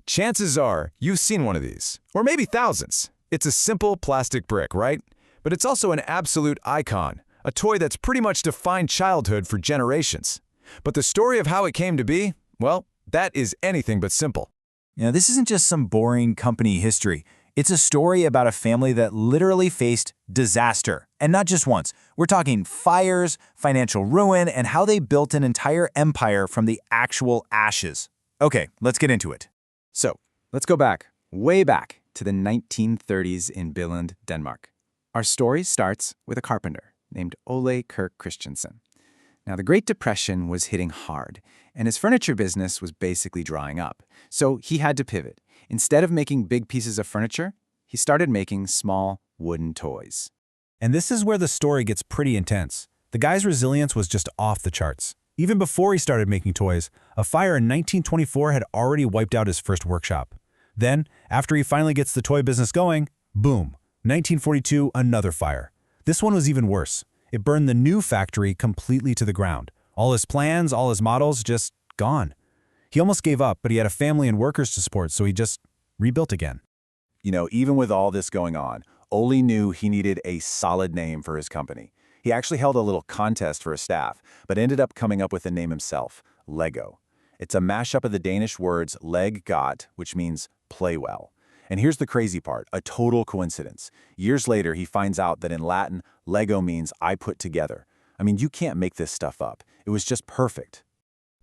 Chances are you've seen one of these, or maybe thousands. It's a simple plastic brick, right? But it's also an absolute icon, a toy that's pretty much defined childhood for generations. But the story of how it came to be, well, that is anything but simple. This isn't just some boring company history. It's a story about a family that literally faced disaster. And not just once. We're talking fires, financial ruin, and how they built an entire empire from the actual ashes. Okay, let's get into it. So, let's go back, way back, to the 1930s in Billund, Denmark. Our story starts with a carpenter named Ole Kirk Christensen. Now, the Great Depression was hitting hard, and his furniture business was basically drying up. So he had to pivot. Instead of making big pieces of furniture, he started making small wooden toys. And this is where the story gets pretty intense. The guy's resilience was just off the charts. Even before he started making toys, a fire in 1924 had already wiped out his first workshop. Then, after he finally gets the toy business going, boom, 1942, another fire. This one was even worse. It burned the new factory completely to the ground. All his plans, all his models, just gone. He almost gave up, but he had a family and workers to support, so he just rebuilt again. Even with all this going on, Ole knew he needed a solid name for his company. He actually held a little contest for his staff, but ended up coming up with the name himself, Lego. It's a mashup of the Danish words leg godt, which means play well. And here's the crazy part, a total coincidence. Years later, he finds out that in Latin, Lego means I put together. You can't make this stuff up. It was just perfect.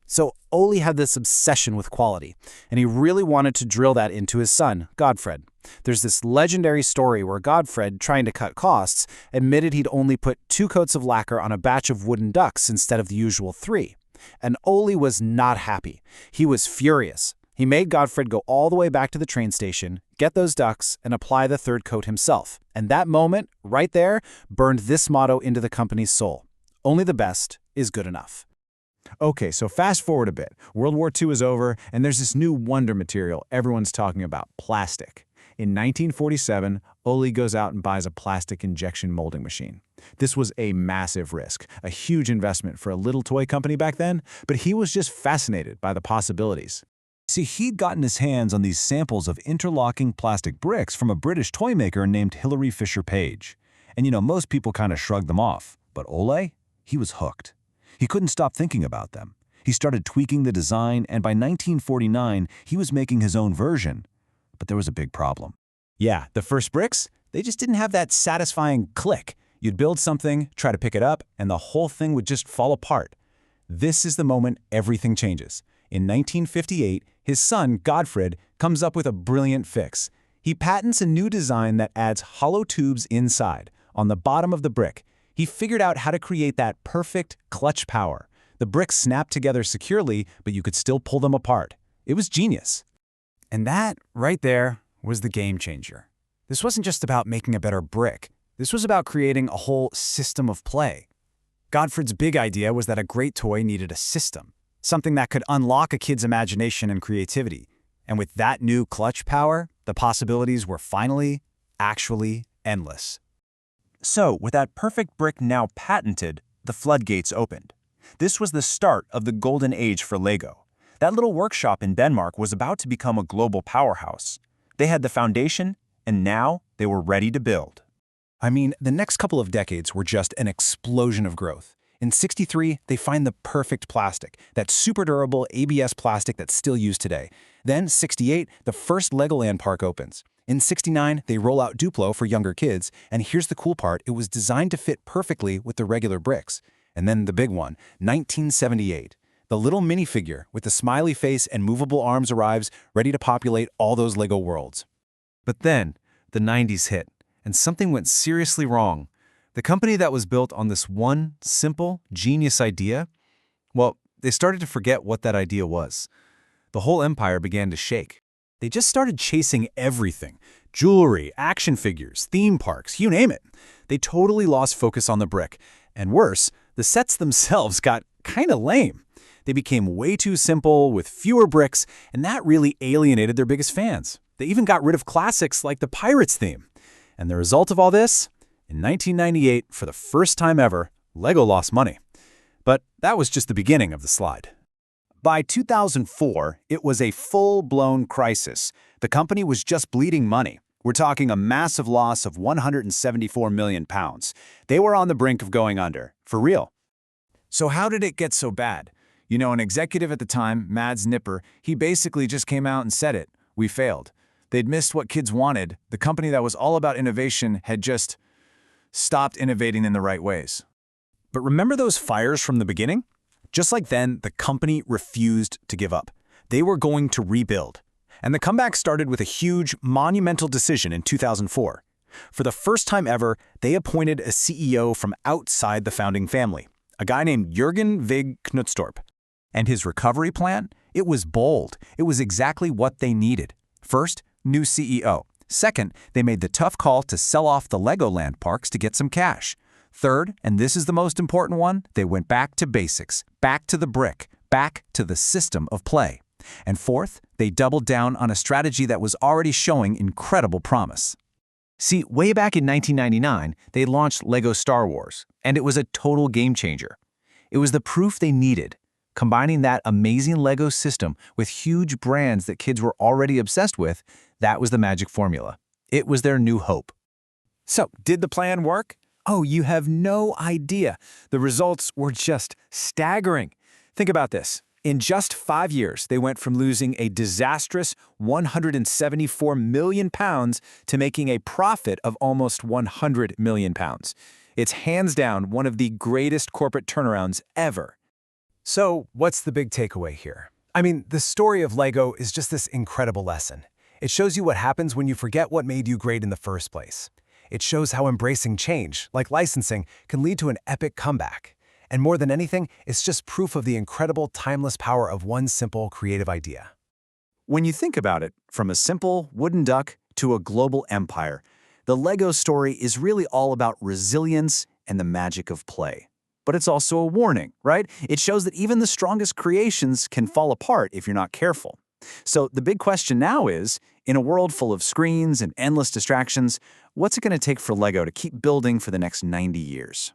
So Ole had this obsession with quality, and he really wanted to drill that into his son, Godfred. There's this legendary story where Godfred, trying to cut costs, admitted he'd only put 2 coats of lacquer on a batch of wooden ducks instead of the usual 3. And Ole was not happy. He was furious. He made Godfred go all the way back to the train station, get those ducks, and apply the 3rd coat himself. And that moment, right there, burned this motto into the company's soul. Only the best is good enough. Okay, so fast forward a bit. World War II is over, and there's this new wonder material everyone's talking about, plastic. In 1947, Ole goes out and buys a plastic injection molding machine. This was a massive risk, a huge investment for a little toy company back then, but he was just fascinated by the possibilities. See, he'd gotten his hands on these samples of interlocking plastic bricks from a British toy maker named Hilary Fisher Page. And most people kind of shrugged them off. But Ole, he was hooked. He couldn't stop thinking about them. He started tweaking the design, and by 1949, he was making his own version. But there was a big problem. Yeah, the first bricks, they just didn't have that satisfying click. You'd build something, try to pick it up, and the whole thing would just fall apart. This is the moment everything changes. In 1958, his son, Godfred, comes up with a brilliant fix. He patents a new design that adds hollow tubes inside, on the bottom of the brick. He figured out how to create that perfect clutch power. The bricks snapped together securely, but you could still pull them apart. It was genius. And that, right there, was the game changer. This wasn't just about making a better brick. This was about creating a whole system of play. Godfred's big idea was that a great toy needed a system, something that could unlock a kid's imagination and creativity. And with that new clutch power, the possibilities were finally, actually endless. So, with that perfect brick now patented, the floodgates opened. This was the start of the golden age for Lego. That little workshop in Denmark was about to become a global powerhouse. They had the foundation, and now they were ready to build. The next couple of decades were just an explosion of growth. In '63, they find the perfect plastic, that super durable ABS plastic that's still used today. Then, '68, the first Legoland park opens. In '69, they roll out Duplo for younger kids, and here's the cool part, it was designed to fit perfectly with the regular bricks. And then the big one, 1978. The little minifigure with the smiley face and movable arms arrives, ready to populate all those Lego worlds. But then, the 90s hit, and something went seriously wrong. The company that was built on this one simple, genius idea, well, they started to forget what that idea was. The whole empire began to shake. They just started chasing everything. Jewelry, action figures, theme parks, you name it. They totally lost focus on the brick. And worse, the sets themselves got kind of lame. They became way too simple with fewer bricks, and that really alienated their biggest fans. They even got rid of classics like the Pirates theme. And the result of all this? In 1998, for the first time ever, Lego lost money. But that was just the beginning of the slide. By 2004, it was a full-blown crisis. The company was just bleeding money. We're talking a massive loss of £174 million. They were on the brink of going under, for real. So how did it get so bad? You know, an executive at the time, Mads Nipper, he basically just came out and said it. We failed. They'd missed what kids wanted. The company that was all about innovation had just stopped innovating in the right ways. But remember those fires from the beginning? Just like then, the company refused to give up. They were going to rebuild. And the comeback started with a huge, monumental decision in 2004. For the first time ever, they appointed a CEO from outside the founding family, a guy named Jürgen Vig Knudstorp. And his recovery plan? It was bold. It was exactly what they needed. First, new CEO. Second, they made the tough call to sell off the Legoland parks to get some cash. Third, and this is the most important one, they went back to basics, back to the brick, back to the system of play. And fourth, they doubled down on a strategy that was already showing incredible promise. See, way back in 1999, they launched LEGO Star Wars, and it was a total game changer. It was the proof they needed. Combining that amazing LEGO system with huge brands that kids were already obsessed with, that was the magic formula. It was their new hope. So, did the plan work? Oh, you have no idea. The results were just staggering. Think about this. In just 5 years, they went from losing a disastrous £174 million to making a profit of almost £100 million. It's hands down one of the greatest corporate turnarounds ever. So, what's the big takeaway here? I mean, the story of LEGO is just this incredible lesson. It shows you what happens when you forget what made you great in the first place. It shows how embracing change, like licensing, can lead to an epic comeback. And more than anything, it's just proof of the incredible, timeless power of one simple, creative idea. When you think about it, from a simple wooden duck to a global empire, the LEGO story is really all about resilience and the magic of play. But it's also a warning, right? It shows that even the strongest creations can fall apart if you're not careful. So the big question now is, in a world full of screens and endless distractions, what's it going to take for LEGO to keep building for the next 90 years?